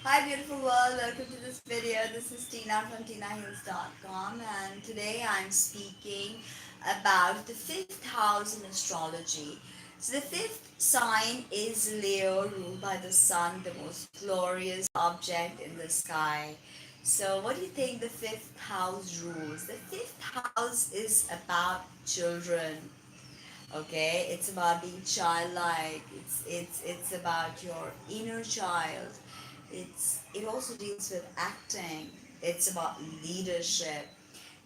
Hi beautiful world, welcome to this video. This is Tina from tinahills.com, and today I'm speaking about the fifth house in astrology. So the fifth sign is Leo, ruled by the sun, the most glorious object in the sky. So what do you think the fifth house rules? The fifth house is about children. Okay, it's about being childlike. It's about your inner child. It also deals with acting. It's about leadership.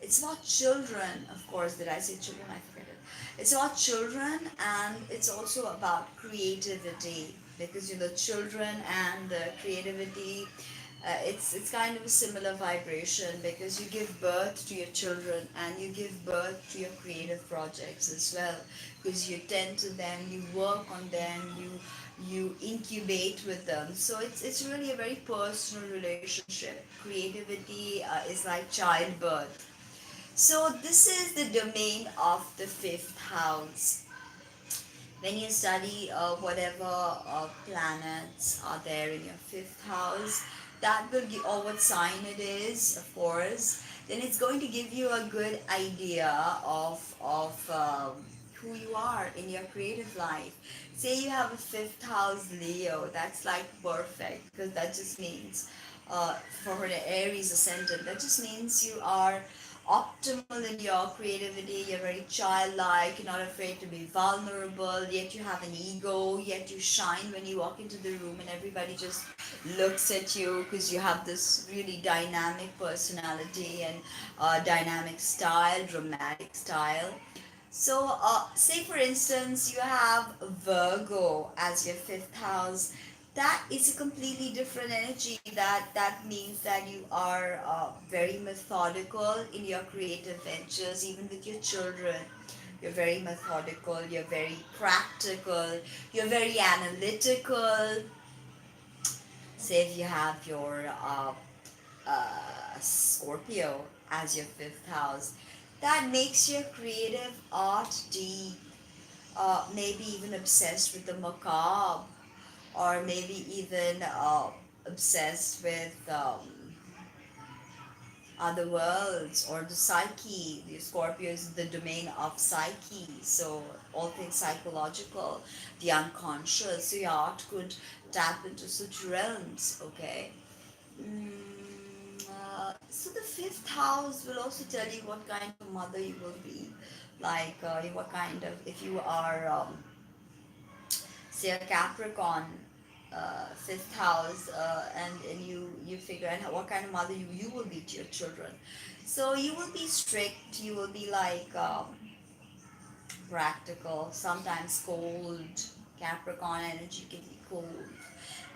It's about children, of course. Did I say children? I forget it. It's about children, and it's also about creativity, because children and the creativity, it's kind of a similar vibration, because you give birth to your children and you give birth to your creative projects as well, because you tend to them, you work on them, you incubate with them. So it's really a very personal relationship. Creativity is like childbirth. So this is the domain of the fifth house. When you study whatever planets are there in your fifth house, that will give, or what sign it is, of course, then it's going to give you a good idea of who you are in your creative life. Say you have a fifth house Leo, that's like perfect, because that just means for the Aries ascendant, that just means you are optimal in your creativity. You're very childlike, you're not afraid to be vulnerable, yet you have an ego, yet you shine when you walk into the room and everybody just looks at you, because you have this really dynamic personality and dynamic style, dramatic style. So, say for instance, you have Virgo as your fifth house. That is a completely different energy. That means that you are very methodical in your creative ventures, even with your children. You're very methodical. You're very practical. You're very analytical. Say if you have your Scorpio as your fifth house, that makes your creative art deep, maybe even obsessed with the macabre, or maybe even obsessed with other worlds or the psyche. The Scorpio is the domain of psyche, so all things psychological, the unconscious. So your art could tap into such realms, okay? So the fifth house will also tell you what kind of mother you will be, like what kind of, if you are say a Capricorn, fifth house, and you figure out what kind of mother you will be to your children. So you will be strict, you will be like practical, sometimes cold. Capricorn energy can be cold.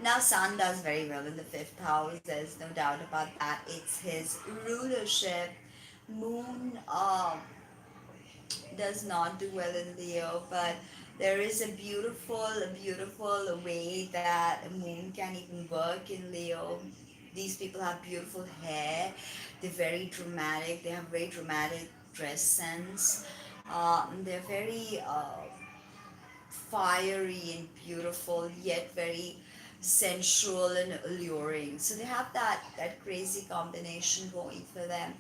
Now Sun does very well in the fifth house, there's no doubt about that. It's his rulership. Moon does not do well in Leo, but there is a beautiful way that a moon can even work in Leo. These people have beautiful hair. They're very dramatic. They have very dramatic dress sense. They're very fiery and beautiful, yet very sensual and alluring. So they have that crazy combination going for them.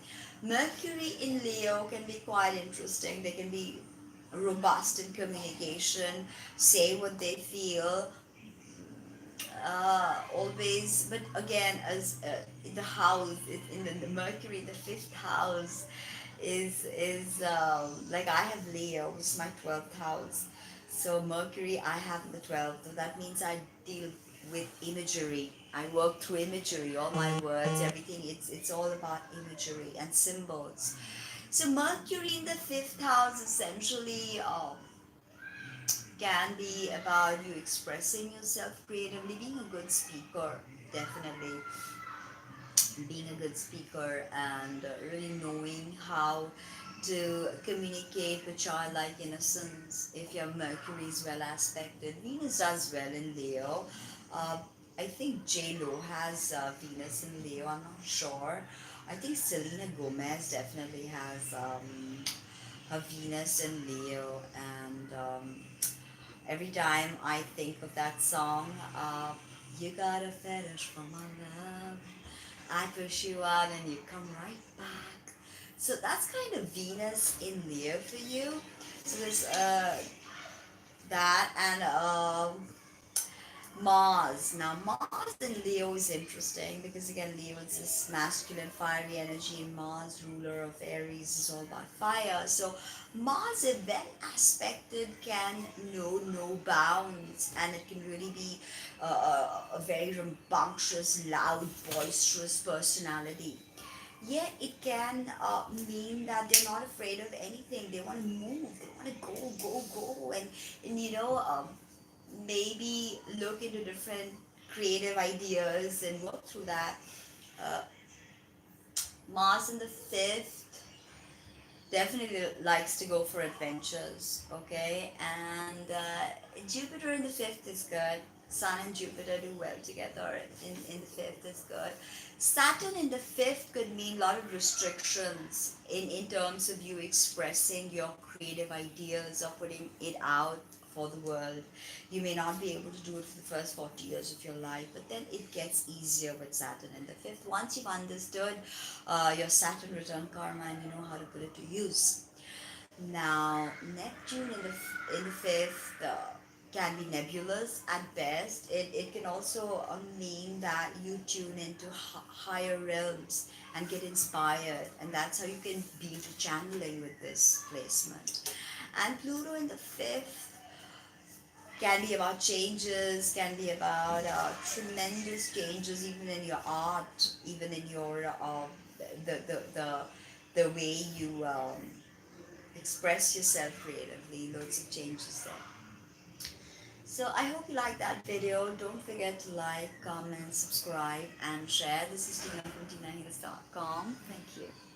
Mercury in Leo can be quite interesting. They can be robust in communication, say what they feel, always. But again, as in the house, in the Mercury, the fifth house is like I have Leo, which is my 12th house. So Mercury I have in the 12th. So that means I deal with imagery. I work through imagery. All my words, everything. It's all about imagery and symbols. So Mercury in the fifth house essentially can be about you expressing yourself creatively, being a good speaker, definitely being a good speaker, and really knowing how to communicate with childlike innocence. If your Mercury is well aspected, Venus does well in Leo. Uh, I think J Lo has Venus in Leo. I'm not sure. I think Selena Gomez definitely has a Venus in Leo, and every time I think of that song, You got a fetish for my love. I push you out and you come right back. So that's kind of Venus in Leo for you. So there's that and Mars. Now, Mars in Leo is interesting because again, Leo is this masculine, fiery energy, and Mars, ruler of Aries, is all about fire. So, Mars, if when aspected, can know no bounds, and it can really be a very rambunctious, loud, boisterous personality. Yeah, it can mean that they're not afraid of anything. They want to move. They want to go, go, go, and maybe look into different creative ideas and work through that. Uh, Mars in the fifth definitely likes to go for adventures, okay? And Jupiter in the fifth is good. Sun and Jupiter do well together in the fifth is good. Saturn in the fifth could mean a lot of restrictions in terms of you expressing your creative ideas or putting it out for the world. You may not be able to do it for the first 40 years of your life, but then it gets easier with Saturn in the fifth. Once you've understood your Saturn return karma and you know how to put it to use. Now, Neptune in the fifth can be nebulous at best. It can also mean that you tune into higher realms and get inspired, and that's how you can be into channeling with this placement. And Pluto in the fifth can be about changes, can be about tremendous changes, even in your art, even in your the the the the way you express yourself creatively. Loads of changes there. So I hope you like that video. Don't forget to like, comment, subscribe, and share. This is Tina from TinaHeals.com. Thank you.